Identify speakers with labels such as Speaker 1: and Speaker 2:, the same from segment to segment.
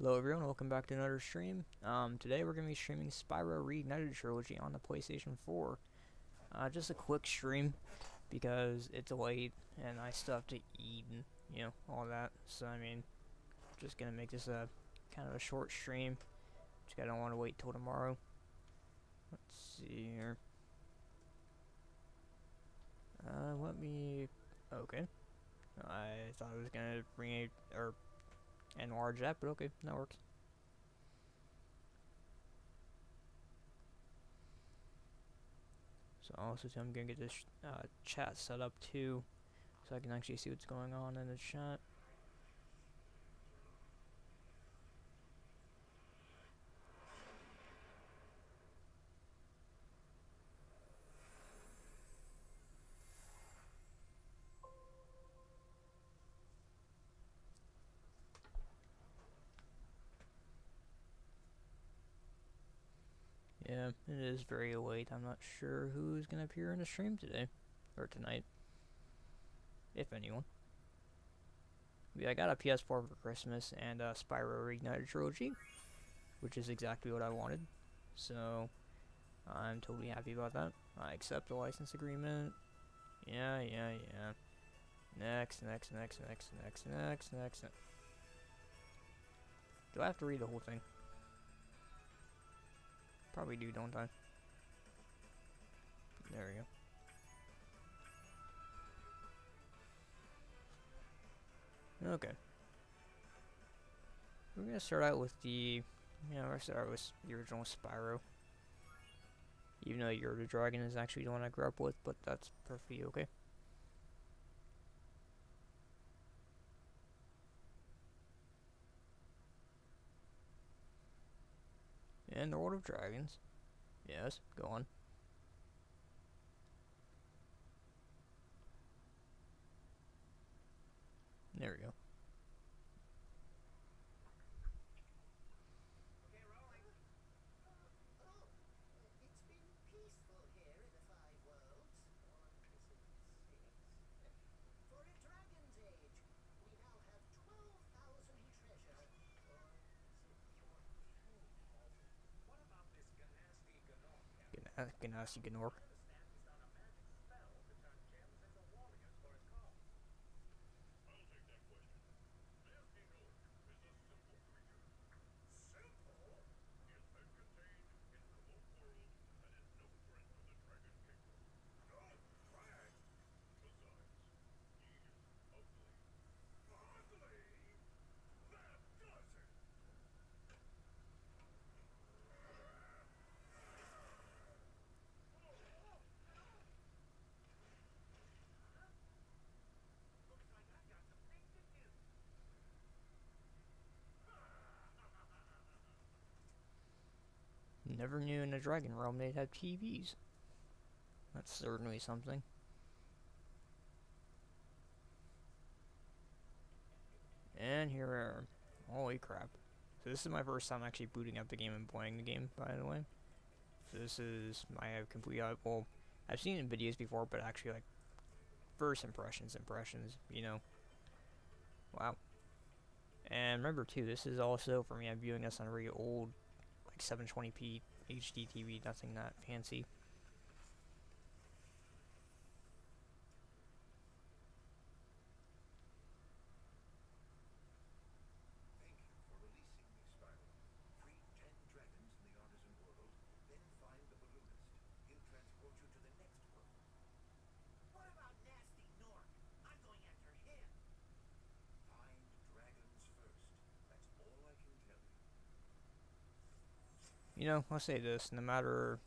Speaker 1: Hello everyone, welcome back to another stream. Today we're going to be streaming Spyro Reignited Trilogy on the PlayStation 4. Just a quick stream because it's late and I still have to eat and, all that. So, just going to make this a kind of a short stream. Just I don't want to wait till tomorrow. Let's see here. Okay. I thought I was going to bring or enlarge that, but okay, that works. So also too, I'm gonna get this chat set up too, so I can actually see what's going on in the chat. Yeah, it is very late. I'm not sure who's gonna appear in the stream today or tonight, if anyone. Yeah, I got a PS4 for Christmas and Spyro Reignited Trilogy, which is exactly what I wanted. So I'm totally happy about that. I accept the license agreement. Yeah. Next. Do I have to read the whole thing? Probably do, don't I? There we go. Okay. We're gonna start out with the, we're gonna start out with the original Spyro. Even though You're the Dragon is actually the one I grew up with, but that's perfectly okay. And the World of Dragons. Yes, go on. There we go. Ganassi Ganor. Never knew in the Dragon Realm they'd have TVs. That's certainly something. And here we are. Holy crap. So this is my first time actually booting up the game and playing the game, by the way. So this is my complete, well, I've seen it in videos before, but actually, like, first impressions, Wow. And remember, too, this is also, for me, I'm viewing this on a really old, like, 720p HD TV, nothing that fancy. I'll say this: no matter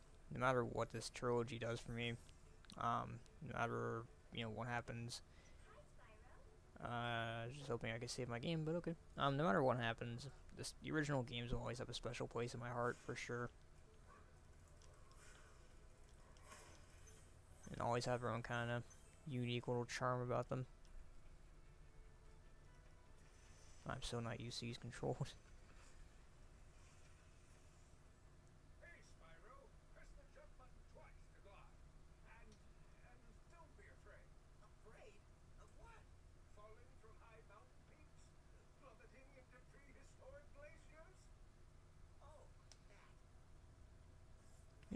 Speaker 1: what this trilogy does for me, no matter what happens, just hoping I can save my game, but okay. No matter what happens, the original games will always have a special place in my heart for sure, and always have their own kind of unique little charm about them. I'm so not used to these controls.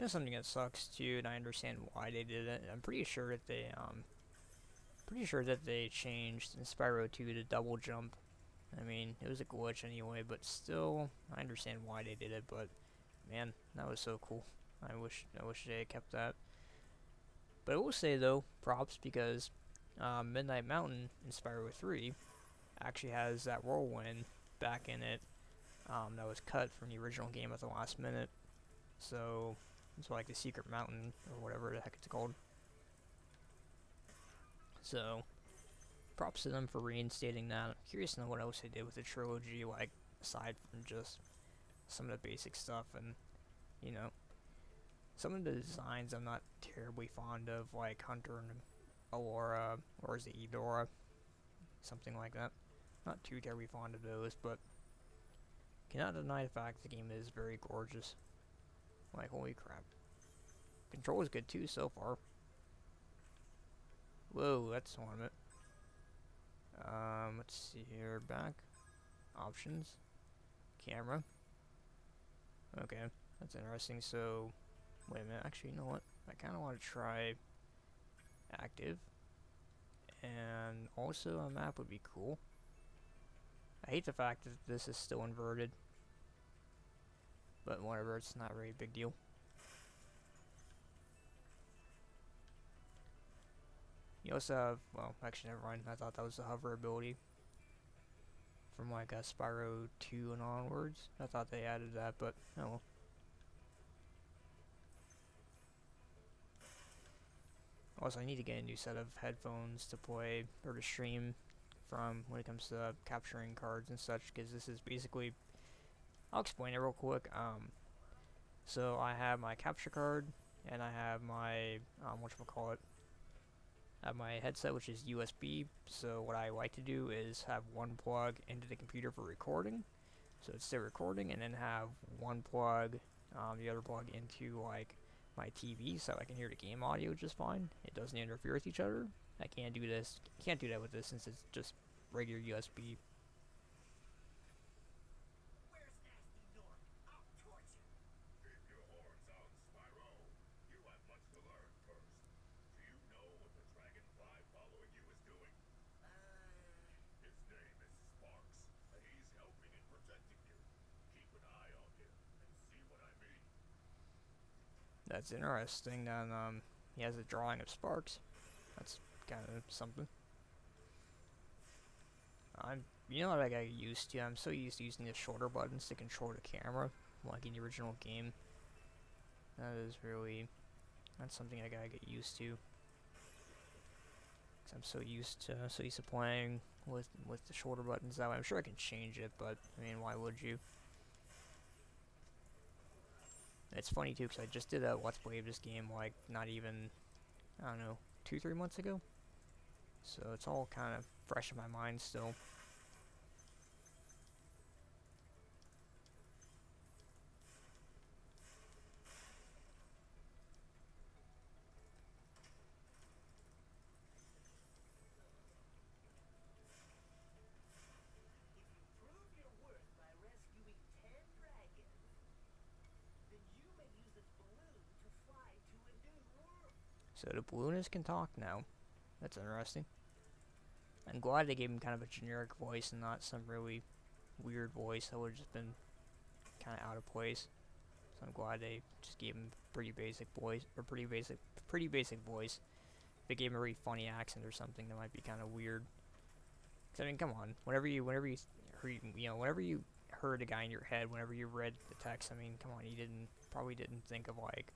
Speaker 1: You know something that sucks too, and I understand why they did it. I'm pretty sure that they changed in Spyro 2 to double jump. I mean, it was a glitch anyway, but still, I understand why they did it. But man, that was so cool. I wish they had kept that. But I will say though, props because Midnight Mountain in Spyro 3 actually has that whirlwind back in it that was cut from the original game at the last minute. So it's like the secret mountain or whatever the heck it's called. So props to them for reinstating that. I'm curious to know what else they did with the trilogy, like aside from just some of the basic stuff, and you know, some of the designs I'm not terribly fond of, like Hunter and Alora, or is it Eudora, something like that. Not too terribly fond of those, but cannot deny the fact the game is very gorgeous. Like, holy crap. Control is good too so far. Whoa, that's one of it. Let's see here, back. Options. Camera. Okay, that's interesting. So, wait a minute, actually, you know what? I kind of want to try active. And also a map would be cool. I hate the fact that this is still inverted. But whatever, it's not really a big deal. You also have, well, actually never mind, I thought that was the hover ability. From like Spyro 2 and onwards. I thought they added that, but oh well. Also, I need to get a new set of headphones to play, or to stream from when it comes to capturing cards and such, because this is basically, I'll explain it real quick. So I have my capture card, and I have my, whatchamacallit, I have my headset, which is USB. So what I like to do is have one plug into the computer for recording, so it's still recording, and then have one plug, the other plug into like my TV, so I can hear the game audio just fine. It doesn't interfere with each other. I can't do that with this since it's just regular USB. That's interesting that he has a drawing of sparks. That's kind of something. You know what I got used to? I'm so used to using the shoulder buttons to control the camera, like in the original game. That's something I gotta get used to. Cause I'm so used to playing with the shoulder buttons that way. I'm sure I can change it, but I mean, why would you? It's funny too, because I just did a Let's Play of this game, like, not even, I don't know, 2-3 months ago? So it's all kind of fresh in my mind still. So the balloonist can talk now. That's interesting. I'm glad they gave him kind of a generic voice and not some really weird voice that would have just been kind of out of place. So I'm glad they just gave him pretty basic voice, or pretty basic voice. If they gave him a really funny accent or something, that might be kind of weird. Cause I mean, come on, whenever you heard a guy in your head, whenever you read the text, I mean, come on, you probably didn't think of like,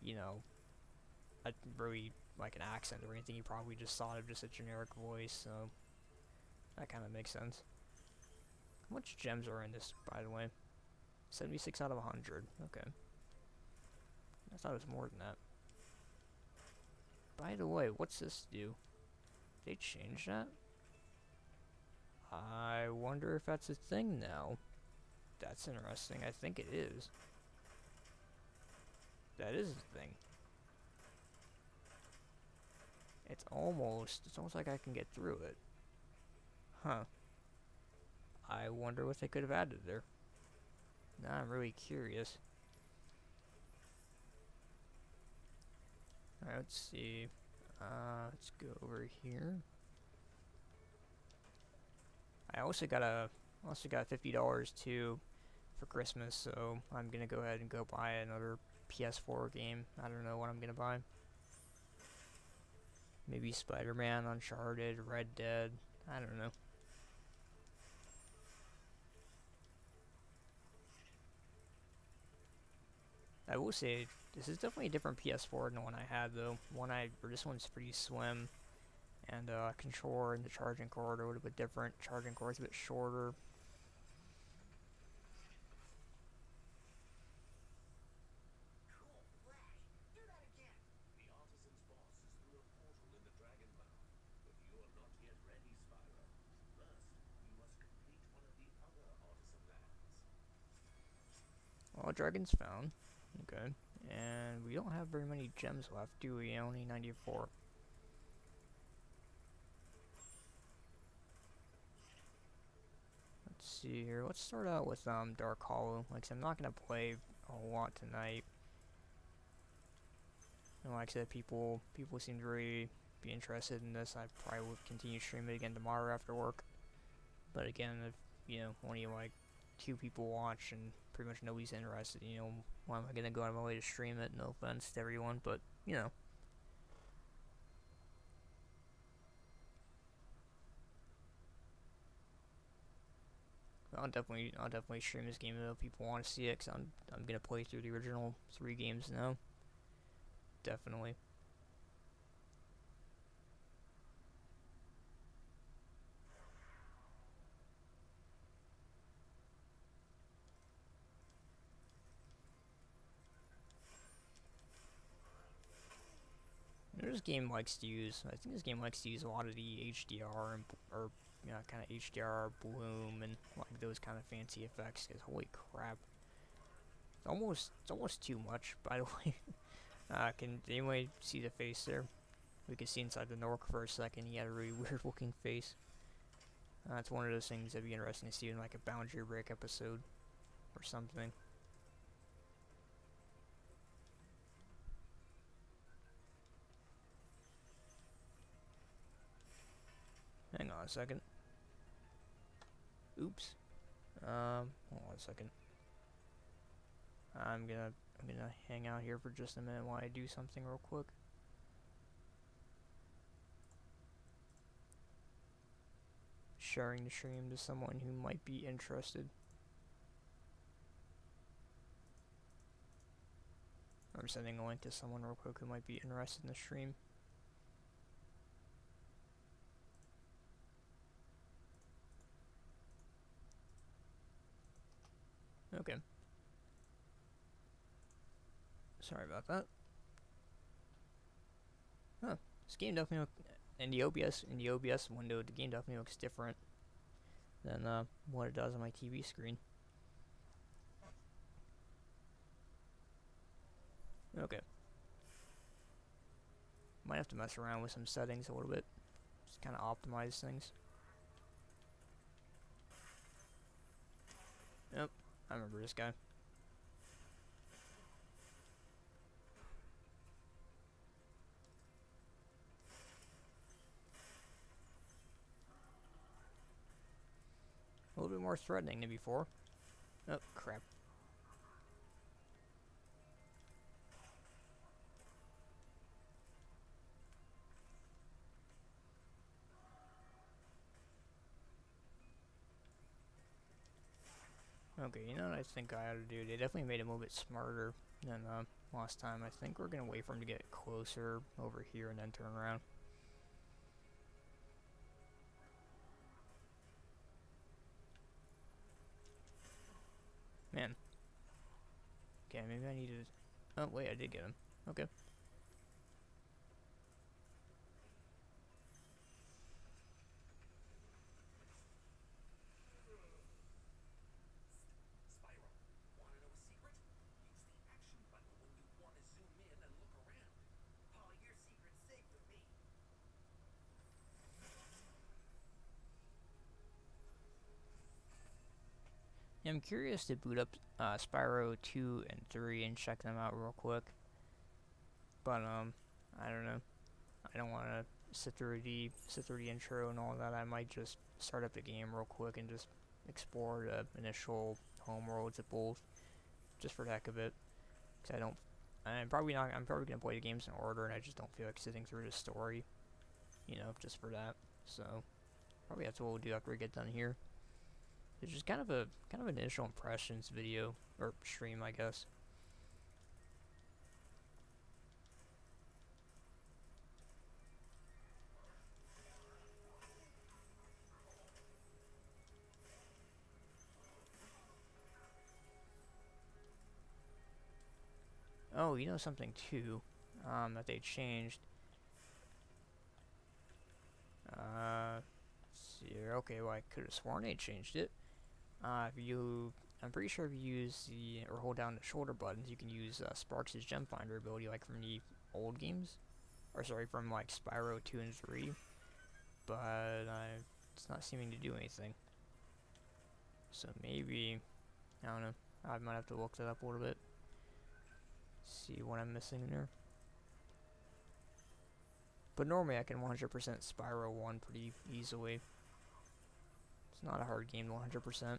Speaker 1: you know, a really like an accent or anything. You probably just thought of just a generic voice, so that kind of makes sense. How much gems are in this, by the way? 76 out of 100. Okay. I thought it was more than that. By the way, what's this do? They changed that? I wonder if that's a thing now. That's interesting. I think it is. That is a thing. It's almost like I can get through it. Huh. I wonder what they could have added there. Now I'm really curious. Alright, let's see. Let's go over here. I also got $50 too for Christmas, so I'm gonna go ahead and go buy another PS4 game. I don't know what I'm gonna buy. Maybe Spider-Man, Uncharted, Red Dead. I don't know. I will say this is definitely a different PS4 than the one I had though. This one's pretty slim, and controller and the charging cord are a little bit different. Charging cord's a bit shorter. Well, Dragon's found. Okay. And we don't have very many gems left, do we? Only 94. Let's see here. Let's start out with Dark Hollow. Like I said, I'm not gonna play a lot tonight. And like I said, people seem to really be interested in this. I probably will continue streaming it again tomorrow after work. But again, if only like 2 people watch and pretty much nobody's interested, why am I gonna go out of my way to stream it? No offense to everyone, but I'll definitely stream this game though if people want to see it, cause I'm gonna play through the original 3 games now. Definitely. This game likes to use. I think this game likes to use a lot of the HDR and or kind of HDR bloom and like those kind of fancy effects. Cause holy crap, it's almost too much. By the way, can anybody see the face there? We could see inside the Nork for a second. He had a really weird looking face. It's one of those things that'd be interesting to see in like a Boundary Break episode or something. Hang on a second. Oops. Hold on a second. I'm gonna hang out here for just a minute while I do something real quick. Sharing the stream to someone who might be interested. I'm sending a link to someone real quick who might be interested in the stream. Okay. Sorry about that. Huh. This game definitely in the OBS window, the game definitely looks different than what it does on my TV screen. Okay. Might have to mess around with some settings a little bit. Just kind of optimize things. Yep, I remember this guy. A little bit more threatening than before. Oh, crap. Okay, you know what I think I ought to do? They definitely made him a little bit smarter than last time. I think we're going to wait for him to get closer over here and then turn around. Man. Okay, maybe I need to... Oh, wait, I did get him. Okay. Yeah, I'm curious to boot up Spyro 2 and 3 and check them out real quick. But, I don't know. I don't want to sit through the intro and all that. I might just start up the game real quick and just explore the initial home worlds of both, just for the heck of it. Cause I don't. I'm probably not. I'm probably gonna play the games in order, and I just don't feel like sitting through the story. You know, just for that. So probably that's what we'll do after we get done here. It's just kind of an initial impressions video or stream, I guess. Oh, you know something too, that they changed. Let's see here. Okay, well I could have sworn they changed it. I'm pretty sure if you use or hold down the shoulder buttons, you can use Sparks' Gem Finder ability, like from the old games, or sorry, from like Spyro 2 and 3. But it's not seeming to do anything. So maybe, I don't know. I might have to look that up a little bit. See what I'm missing in there. But normally I can 100% Spyro 1 pretty easily. It's not a hard game to 100%.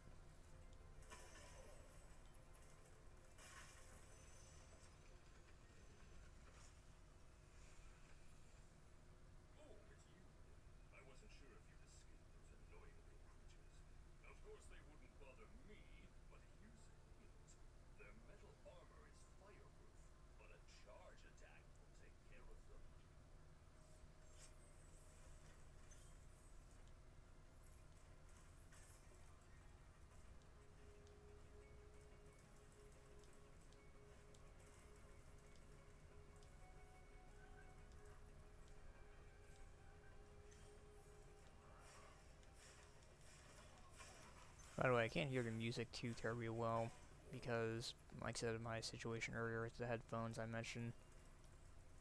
Speaker 1: By the way, I can't hear the music too terribly well because, like I said, my situation earlier with the headphones I mentioned,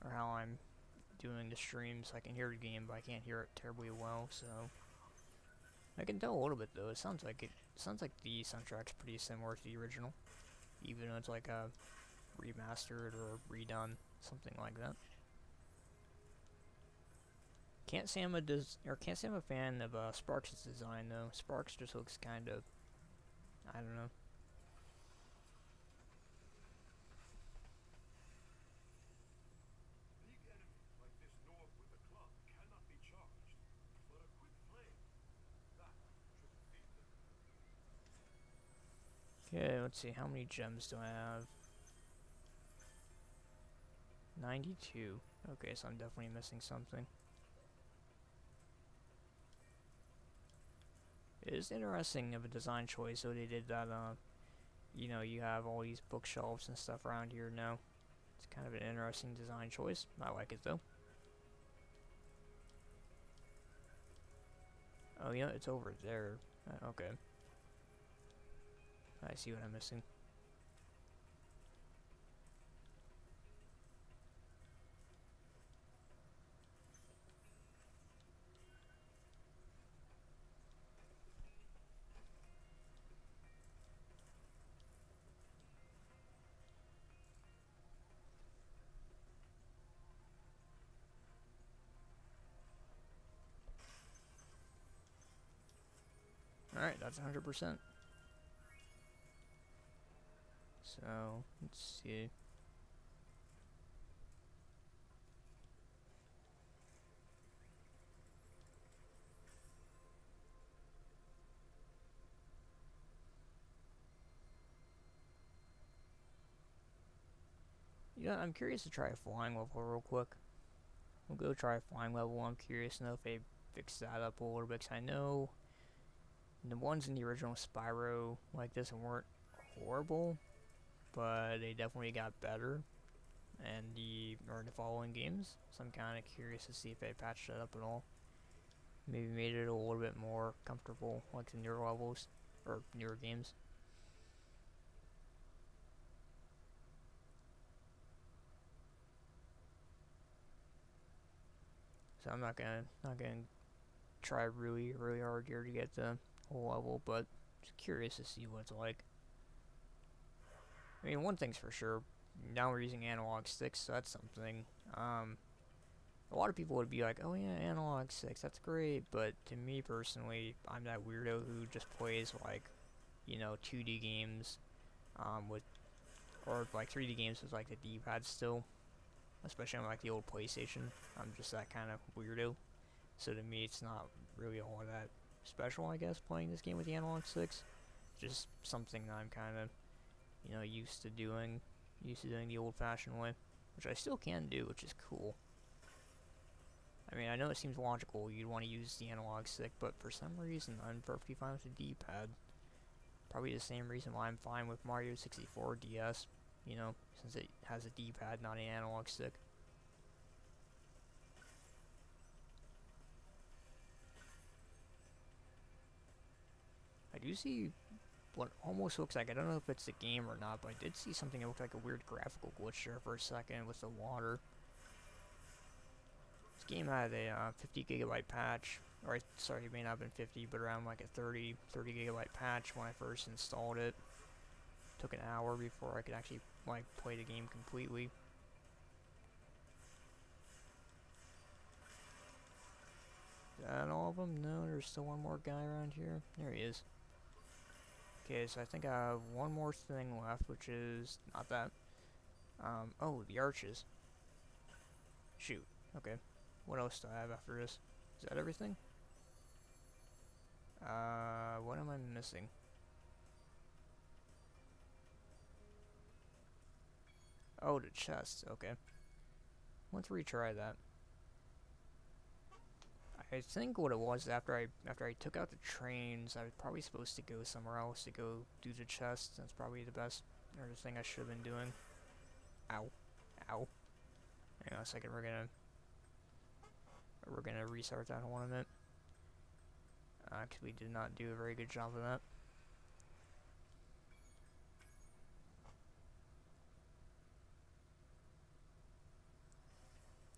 Speaker 1: or how I'm doing the streams, I can hear the game, but I can't hear it terribly well. So I can tell a little bit though. It sounds like the soundtrack's pretty similar to the original, even though it's like a remastered or redone, something like that. Can't say I'm a fan of Sparks' design though. Sparks just looks kind of, I don't know. Okay, let's see. How many gems do I have? 92. Okay, so I'm definitely missing something. It is interesting of a design choice, so they did that, you know, you have all these bookshelves and stuff around here now. It's kind of an interesting design choice. I like it, though. Oh, yeah, it's over there. Okay. I see what I'm missing. Alright, that's 100%. So, let's see. Yeah, I'm curious to try a flying level real quick. We'll go try a flying level. I'm curious to know if they fixed that up a little bit, 'cause I know the ones in the original Spyro like this weren't horrible, but they definitely got better in the following games. So I'm kind of curious to see if they patched that up at all. Maybe made it a little bit more comfortable, like the newer levels or newer games. So I'm not gonna try really hard here to get the whole level, but just curious to see what it's like. I mean, one thing's for sure, now we're using analog sticks, so that's something. A lot of people would be like, oh yeah, analog sticks, that's great, but to me personally, I'm that weirdo who just plays like, you know, 2D games, with, or like 3D games with like the D-pad still, especially on like the old PlayStation. I'm just that kind of weirdo, so to me it's not really all that special, I guess, playing this game with the analog sticks. Just something that I'm kind of, you know, used to doing the old-fashioned way, which I still can do, which is cool. I mean, I know it seems logical you'd want to use the analog stick, but for some reason I'm perfectly fine with the D-pad. Probably the same reason why I'm fine with Mario 64 DS, you know, since it has a D-pad, not an analog stick. I do see what almost looks like, I don't know if it's the game or not, but I did see something that looked like a weird graphical glitch there for a second with the water. This game had a 50 gigabyte patch, or sorry, it may not have been 50, but around like a 30 gigabyte patch when I first installed it. Took an hour before I could actually like play the game completely. Is that all of them? No, there's still one more guy around here. There he is. Okay, so I think I have one more thing left, which is not that. Oh, the arches. Shoot. Okay. What else do I have after this? Is that everything? What am I missing? Oh, the chest. Okay. Let's retry that. I think what it was after I took out the trains, I was probably supposed to go somewhere else to go do the chest. That's probably the best, or the thing I should have been doing. Ow. Ow. Hang on a second, we're gonna restart that one in a minute. Actually did not do a very good job of that.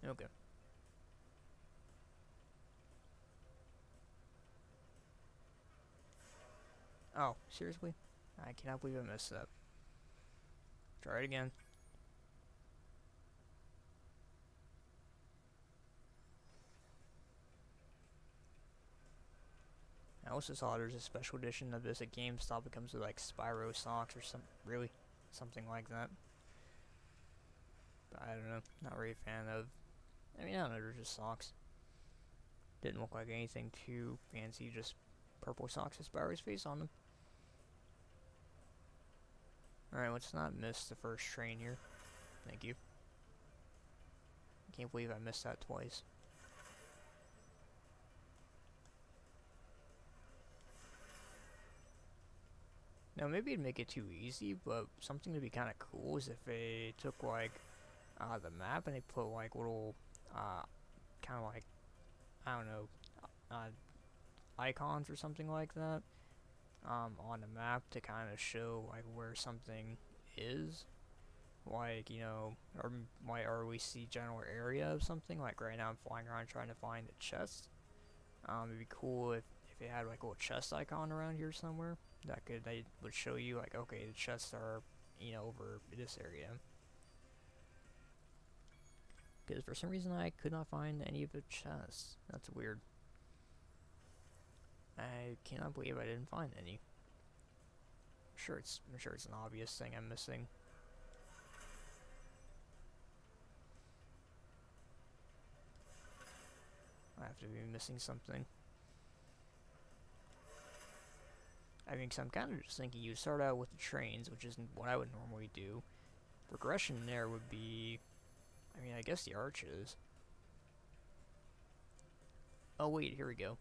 Speaker 1: Okay. Oh, seriously? I cannot believe I messed up. Try it again. I also saw there's a special edition of this at GameStop. It comes with like Spyro socks or something like that. But I don't know, not really a fan of. I mean, I don't know, they're just socks. Didn't look like anything too fancy, just purple socks with Spyro's face on them. Alright, let's not miss the first train here. Thank you. I can't believe I missed that twice. Now, maybe it'd make it too easy, but something to be kind of cool is if they took, like, the map and they put, like, little, kind of like, I don't know, icons or something like that, on the map to kind of show, like, where something is. Like, you know, or we see general area of something. Like, right now I'm flying around trying to find a chest. It'd be cool if it had, like, a little chest icon around here somewhere. They would show you, like, okay, the chests are, you know, over this area. Because for some reason I could not find any of the chests. That's weird. I cannot believe I didn't find any. I'm sure it's an obvious thing I'm missing. I have to be missing something. I mean, cause I'm kind of just thinking you start out with the trains, which isn't what I would normally do. Progression there would be, I mean, I guess the arches. Oh wait, here we go.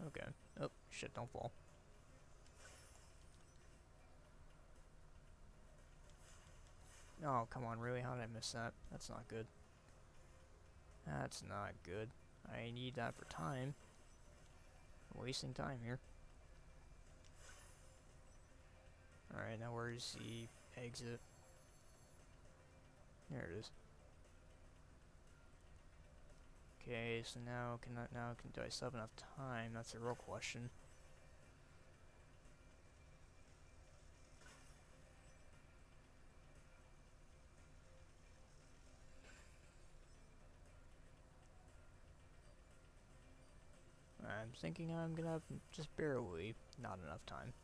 Speaker 1: Okay. Oh, shit, don't fall. Oh, come on, really? How did I miss that? That's not good. That's not good. I need that for time. I'm wasting time here. Alright, now where's the exit? There it is. Okay, so now do I still have enough time? That's the real question. I'm thinking I'm gonna have just barely not enough time.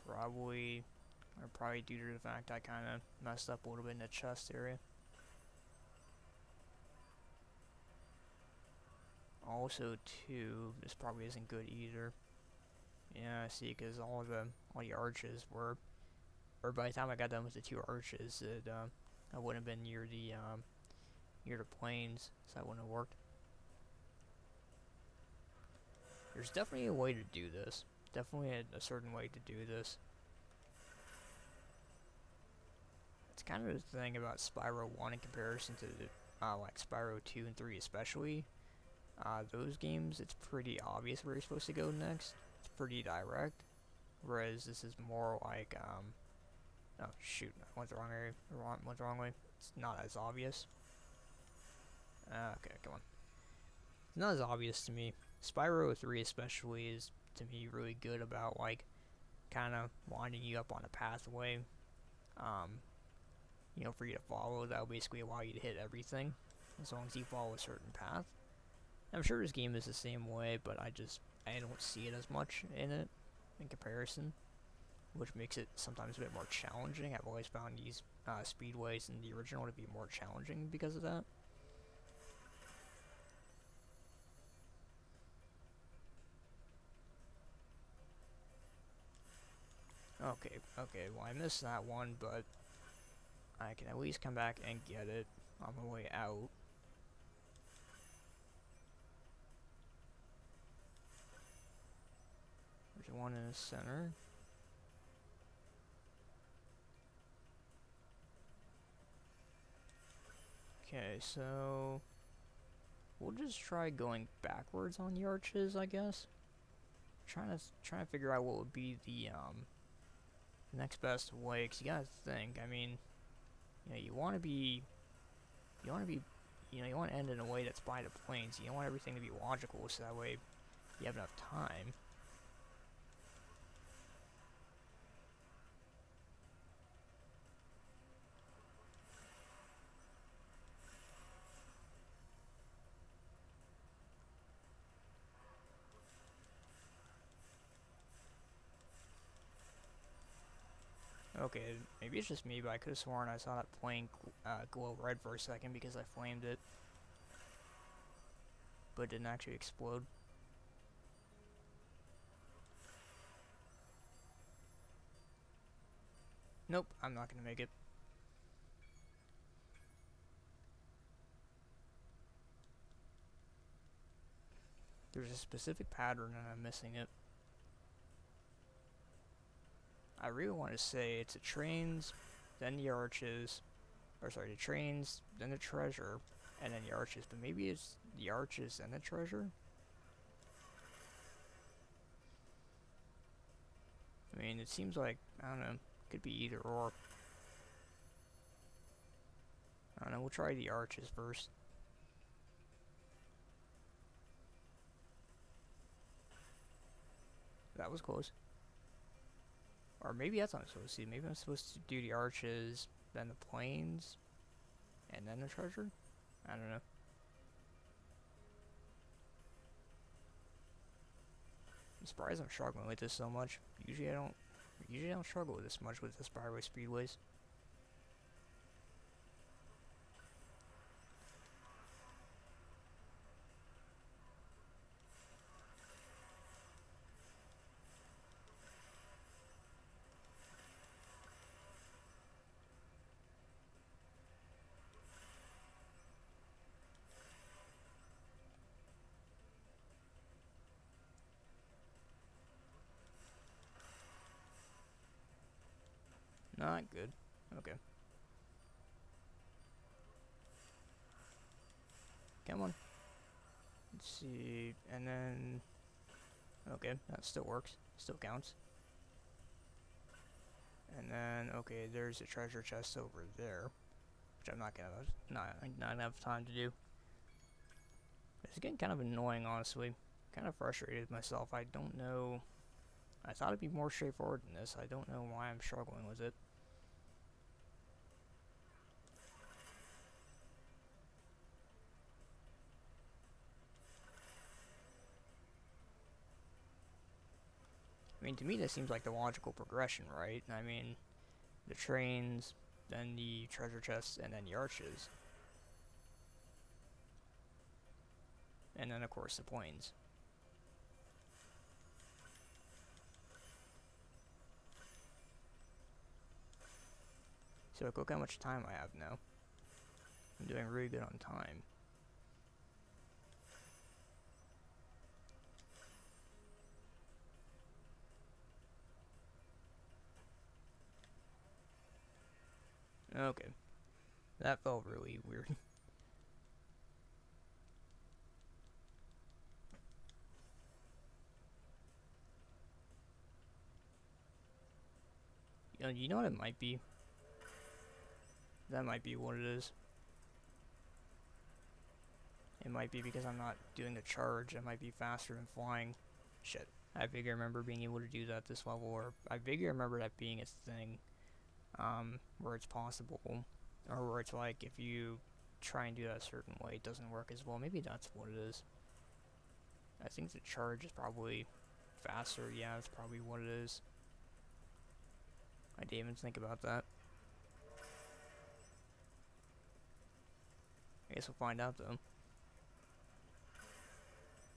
Speaker 1: Probably due to the fact I kind of messed up a little bit in the chest area. Also, too, this probably isn't good either. Yeah, I see, because all the arches were, or by the time I got done with the 2 arches, I wouldn't have been near the plains, so that wouldn't have worked. There's definitely a way to do this. Definitely a certain way to do this. It's kind of the thing about Spyro 1 in comparison to like Spyro 2 and 3 especially. Those games, it's pretty obvious where you're supposed to go next. It's pretty direct. Whereas this is more like, oh shoot, I went the wrong area, went the wrong way. It's not as obvious. Okay, come on. It's not as obvious to me. Spyro 3 especially is, to me, really good about, like, kind of winding you up on a pathway, you know, for you to follow. That'll basically allow you to hit everything, as long as you follow a certain path. I'm sure this game is the same way, but I don't see it as much in it, in comparison, which makes it sometimes a bit more challenging. I've always found these speedways in the original to be more challenging because of that. Okay, well I missed that one, but I can at least come back and get it on my way out. There's one in the center. Okay, so we'll just try going backwards on the arches, I guess. Trying to figure out what would be the next best way, because you gotta think, I mean, you know, you want to end in a way that's by the plains. You don't want everything to be logical, so that way you have enough time. Okay, maybe it's just me, but I could have sworn I saw that plane glow red for a second because I flamed it, but it didn't actually explode. Nope, I'm not gonna make it. There's a specific pattern and I'm missing it. I really want to say it's the trains, then the arches, or sorry, the trains, then the treasure, and then the arches, but maybe it's the arches and the treasure? I mean, it seems like, I don't know, could be either or. I don't know, we'll try the arches first. That was close. Or maybe that's what I'm supposed to do. Maybe I'm supposed to do the arches, then the plains, and then the treasure? I don't know. I'm surprised I'm struggling with this so much. Usually I don't struggle with this much with the Spyro Speedways. Not good. Okay. Come on. Let's see. And then... Okay, that still works. Still counts. And then, okay, there's a treasure chest over there. Which I'm not gonna have time to do. It's getting kind of annoying, honestly. Kind of frustrated with myself. I don't know... I thought it'd be more straightforward than this. I don't know why I'm struggling with it. I mean, to me, this seems like the logical progression, right? I mean, the trains, then the treasure chests, and then the arches. And then, of course, the planes. So look how much time I have now. I'm doing really good on time. Okay. That felt really weird. You know what it might be? That might be what it is. It might be because I'm not doing the charge. It might be faster than flying. Shit. I vaguely remember being able to do that this level, or I vaguely remember that being a thing. Where it's possible. Or where it's like, if you try and do that a certain way, it doesn't work as well. Maybe that's what it is. I think the charge is probably faster. Yeah, that's probably what it is. I didn't even think about that. I guess we'll find out, though.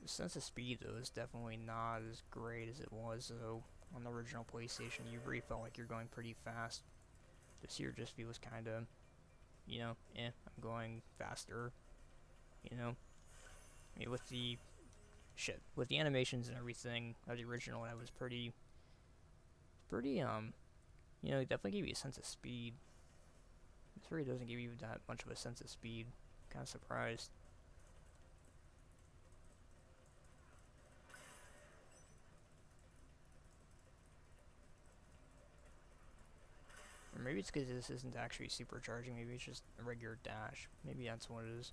Speaker 1: The sense of speed, though, is definitely not as great as it was, though. On the original PlayStation, you really felt like you're going pretty fast. This here just feels kind of, you know, I'm going faster, you know. I mean, with the with the animations and everything of the original, that was pretty, you know, it definitely gave you a sense of speed. This really doesn't give you that much of a sense of speed. Kind of surprised. Or maybe it's because this isn't actually supercharging, maybe it's just a regular dash. Maybe that's what it is.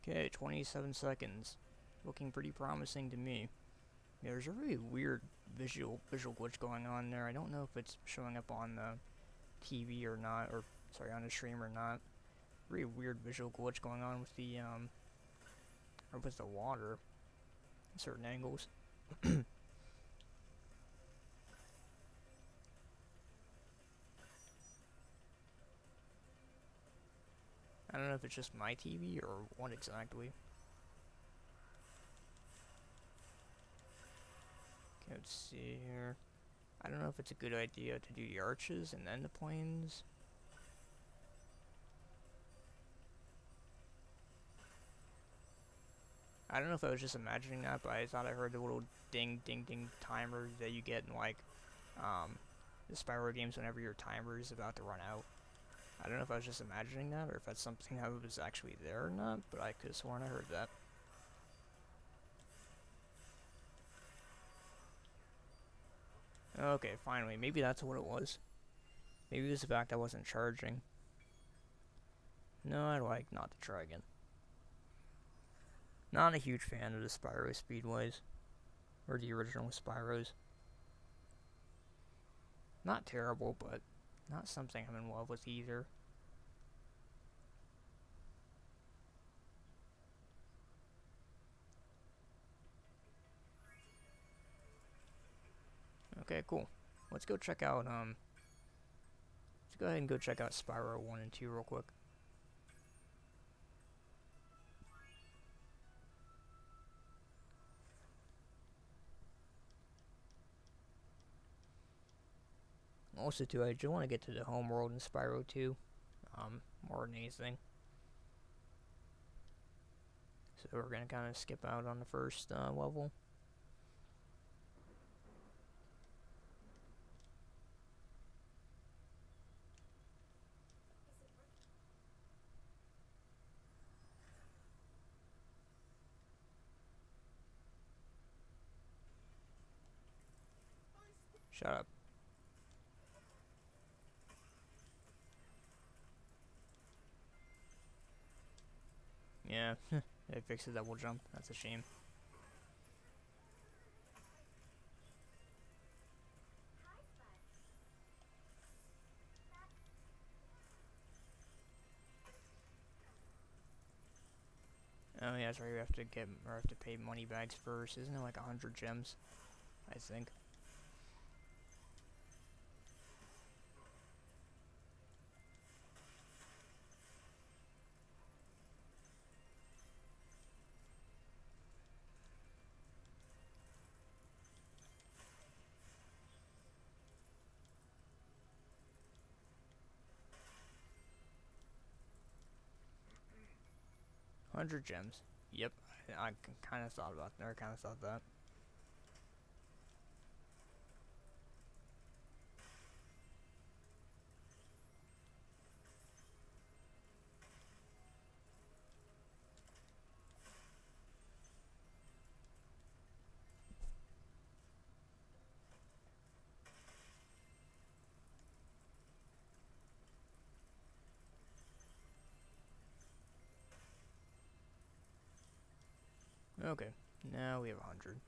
Speaker 1: Okay, 27 seconds. Looking pretty promising to me. Yeah, there's a really weird visual glitch going on there. I don't know if it's showing up on the TV or not, or sorry, on the stream or not. Really weird visual glitch going on with the or with the water in certain angles. I don't know if it's just my TV or what exactly. Okay, let's see here. I don't know if it's a good idea to do the arches and then the planes. I don't know if I was just imagining that, but I thought I heard the little ding ding ding timer that you get in like the Spyro games whenever your timer is about to run out. I don't know if I was just imagining that or if that's something that was actually there or not, but I could have sworn I heard that. Okay, finally. Maybe that's what it was. Maybe it was the fact I wasn't charging. No, I'd like not to try again. Not a huge fan of the Spyro Speedways. Or the original Spyros. Not terrible, but not something I'm in love with either. Okay, cool. Let's go check out, let's go ahead and go check out Spyro 1 and 2 real quick. Also, too, I just want to get to the home world in Spyro 2, more than anything. So we're gonna kind of skip out on the first level. Shut up. Yeah, they fixed the double jump. That's a shame. Oh yeah, that's right. We have to get, or have to pay money bags first. Isn't it like 100 gems? I think. Hundred gems. Yep, I kind of thought about that. I kind of thought that. Okay, now we have 100.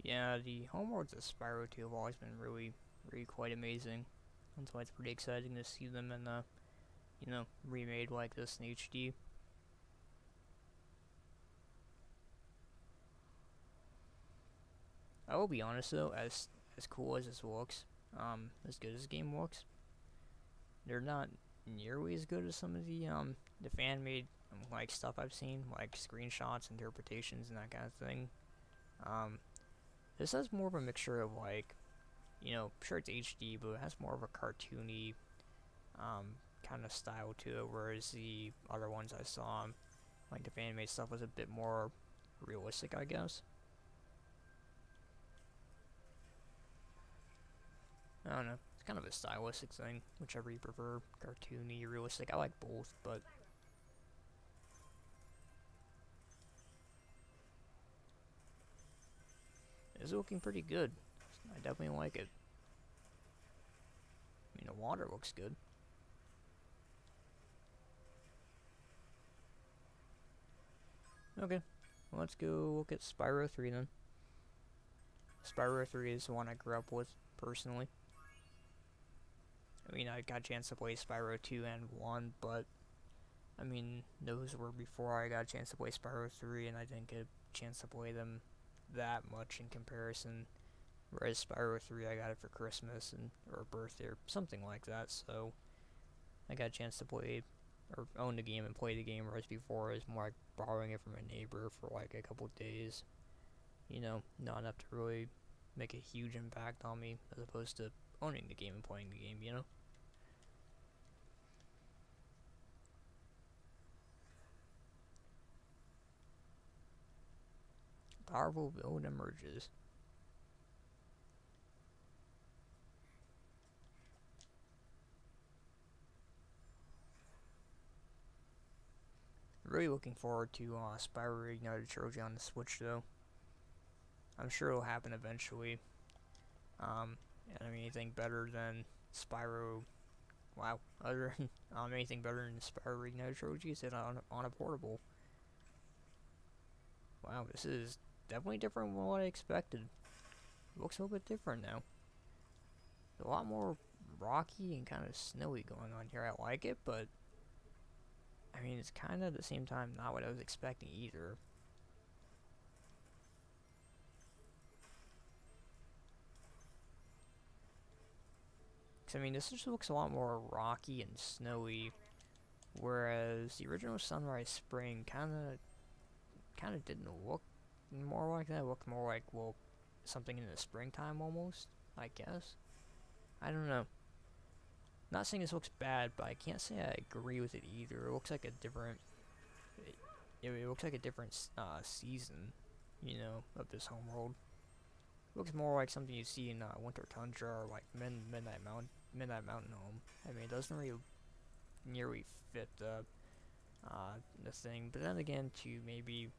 Speaker 1: Yeah, the homeworlds of Spyro 2 have always been really quite amazing. That's why it's pretty exciting to see them in the, remade like this in HD. I will be honest though, as cool as this looks, as good as the game looks, they're not nearly as good as some of the fan made like stuff I've seen, like screenshots, interpretations, and that kind of thing. Um, this has more of a mixture of like, sure it's HD, but it has more of a cartoony kind of style to it, whereas the other ones I saw, like the fan made stuff, was a bit more realistic, I guess. I don't know. It's kind of a stylistic thing, whichever you prefer, cartoony, realistic. I like both, but it's looking pretty good. I definitely like it. I mean, the water looks good. Okay, well, let's go look at Spyro 3 then. Spyro 3 is the one I grew up with, personally. I mean, I got a chance to play Spyro 2 and 1, but, I mean, those were before I got a chance to play Spyro 3, and I didn't get a chance to play them that much in comparison. Whereas Spyro 3, I got it for Christmas and or birthday or something like that, so I got a chance to play or own the game and play the game, whereas before it was more like borrowing it from a neighbor for like a couple days. Not enough to really make a huge impact on me, as opposed to owning the game and playing the game. Powerful villain emerges. Really looking forward to Spyro Reignited Trilogy on the Switch, though. I'm sure it'll happen eventually. And I mean, anything better than Spyro. Wow, other anything better than Spyro Reignited Trilogy is it on a portable. Wow, this is definitely different than what I expected. It looks a little bit different now. A lot more rocky and kind of snowy going on here. I like it, but I mean, it's kind of at the same time not what I was expecting either. 'Cause, I mean, this just looks a lot more rocky and snowy, whereas the original Sunrise Spring kind of didn't look more like that. It looked more like, well, something in the springtime almost, I guess. I don't know. Not saying this looks bad, but I can't say I agree with it either. It looks like a different, it looks like a different season, you know, of this homeworld. It looks more like something you see in Winter Tundra or like Midnight Mountain Home. I mean, it doesn't really nearly fit the thing. But then again, to maybe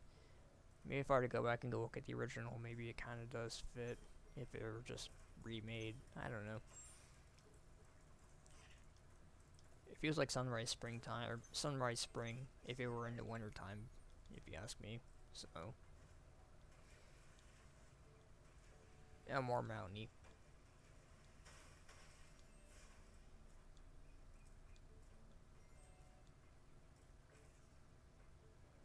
Speaker 1: if I were to go back and go look at the original, maybe it kind of does fit if it were just remade. I don't know. It feels like Sunrise Springtime or Sunrise Spring if it were in the winter time, if you ask me. So yeah, more mountainy.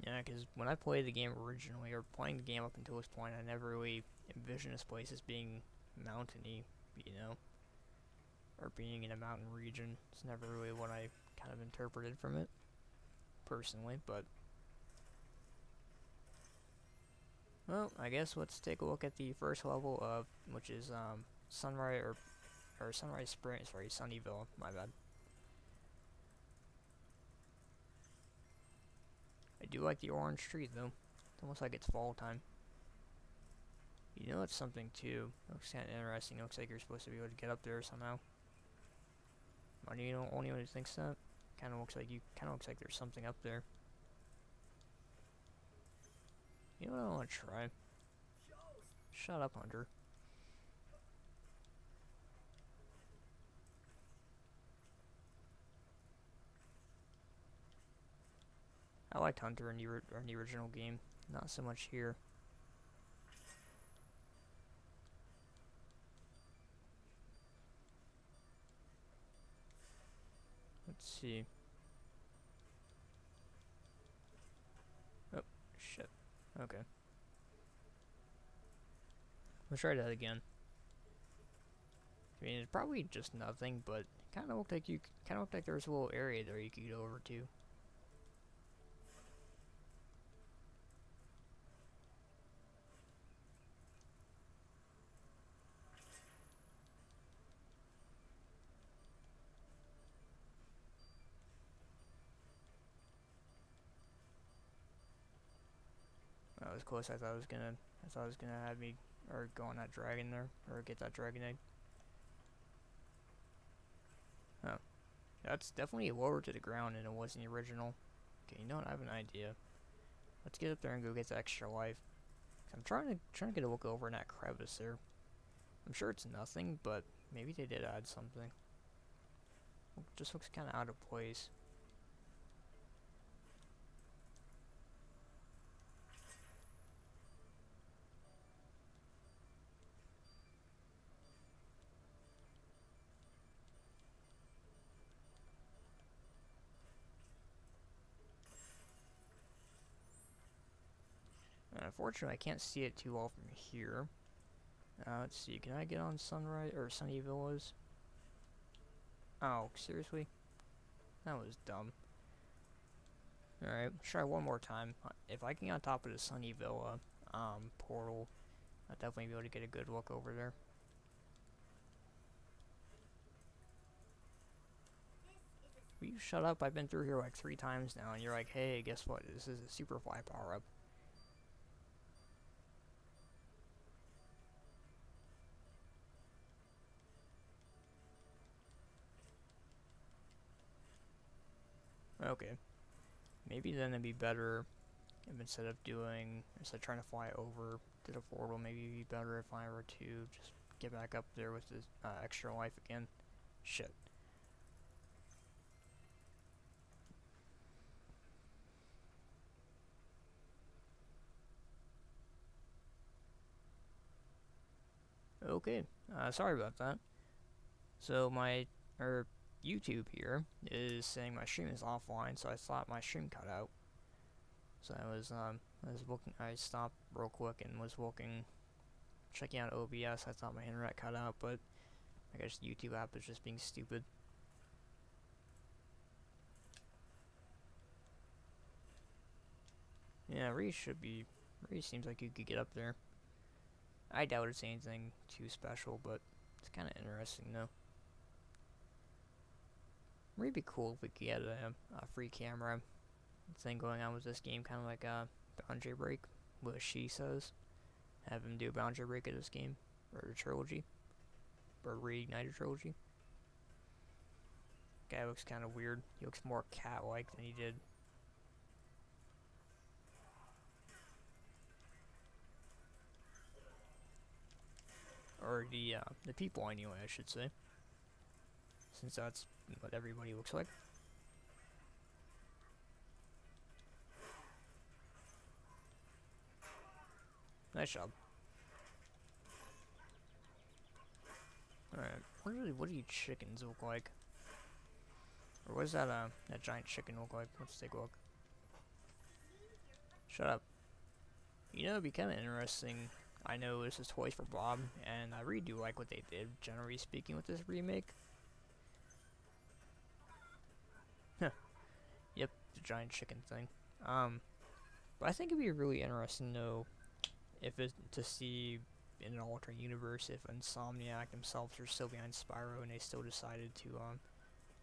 Speaker 1: Yeah, because when I played the game originally, or playing the game up until this point, I never really envisioned this place as being mountainy, you know, or being in a mountain region. It's never really what I kind of interpreted from it, personally, but well, I guess let's take a look at the first level of, which is Sunrise or Sunrise Spring. Sorry, Sunnyville. My bad. I do like the orange street though. It's almost like it's fall time. You know, it's something too. It looks kind of interesting. It looks like you're supposed to be able to get up there somehow. Are you the only one who thinks that? Kind of looks like there's something up there. You know what I want to try? Shut up, Hunter. I liked Hunter in the original game. Not so much here. Let's see. Oh, shit. Okay. Let's try that again. I mean, it's probably just nothing, but kind of looked like there was a little area there you could go over to. That was close. I thought it was gonna have me or go on that dragon there or get that dragon egg. Oh, that's definitely lower to the ground than it was in the original. Okay, you know what? I have an idea. Let's get up there and go get the extra life. I'm trying to get a look over in that crevice there. I'm sure it's nothing, but maybe they did add something. It just looks kind of out of place. Unfortunately, I can't see it too well from here. Let's see, can I get on Sunrise or Sunny Villas? Oh, seriously? That was dumb. Alright, let's try one more time. If I can get on top of the Sunny Villa portal, I'll definitely be able to get a good look over there. Will you shut up? I've been through here like 3 times now, and you're like, hey, guess what? This is a super fly power-up. Okay. Maybe then it'd be better if instead of trying to fly over to the portal, maybe it'd be better if I were to just get back up there with this extra life again. Shit. Okay, sorry about that. So YouTube here is saying my stream is offline, so I thought my stream cut out. So I was looking, I stopped real quick and was checking out OBS. I thought my internet cut out, but I guess YouTube app is just being stupid. Yeah, Ree seems like you could get up there. I doubt it's anything too special, but it's kind of interesting though. It'd be cool if we could get a free camera thing going on with this game, kind of like a boundary break, what she says. Have him do a boundary break of this game, or the trilogy, or Reignited Trilogy. Guy looks kind of weird. He looks more cat-like than he did. Or the people anyway, I should say. Since that's what everybody looks like. Nice job. Alright, what do you chickens look like? Or what does that giant chicken look like? Let's take a look. Shut up. You know, it'd be kind of interesting. I know this is Toys for Bob, and I really do like what they did, generally speaking, with this remake. Yep, the giant chicken thing. But I think it'd be really interesting, though, to see in an alternate universe if Insomniac themselves are still behind Spyro and they still decided to,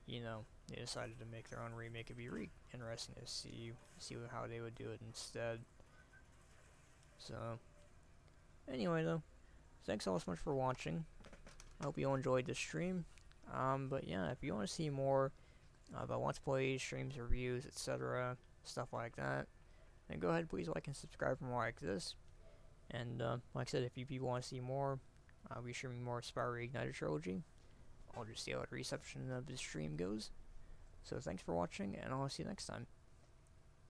Speaker 1: you know, they decided to make their own remake. It'd be really interesting to see how they would do it instead. So, anyway, though, thanks all so much for watching. I hope you all enjoyed this stream. But yeah, if you want to see more about Let's Plays, streams, reviews, etc., stuff like that, then go ahead, please like and subscribe for more like this. And like I said, if you people want to see more, I'll be streaming more Spyro Reignited Trilogy. I'll just see how the reception of the stream goes. So thanks for watching, and I'll see you next time.